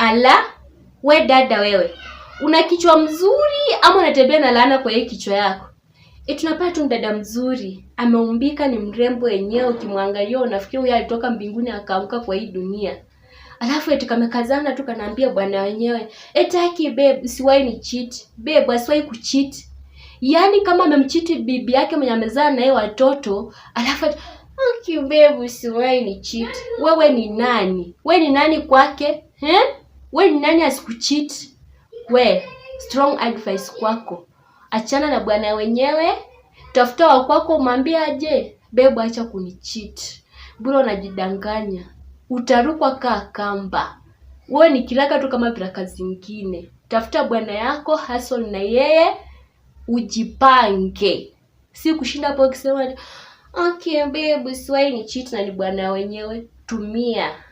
Ala, we dada wewe. Una kichwa mzuri ama unatembea na laana kwa hiyo kichwa yako? Tunapata tu dada mzuri, ameumbika, ni mrembo wenyewe, ukimwangalia unafikiri huyu alitoka mbinguni akaamka kwa hii dunia. Alafu eti kamekazana tu kanaambia bwana wenyewe, haki babe, usiwahi ni cheat. Babe asiwahi kucheat. Yaani kama amemcheat bibi yake mwenye amezaa naye watoto, alafu haki babe, usiwahi ni cheat. Wewe ni nani? Wewe ni nani kwake? Wewe ni nani asikucheat? We, strong advice kwako. Achana na bwana wenyewe, tafuta wa kwako, mwambie aje, babe acha kunicheat. Bure unajidanganya. Utarukwa kamba. Wewe ni kiraka tu kama viraka zingine. Tafuta bwana yako, hustle na yeye, ujipange. Si kushinda hapo ukisema, okay babe, usiwahi ni cheat na ni bwana wenyewe. Tumia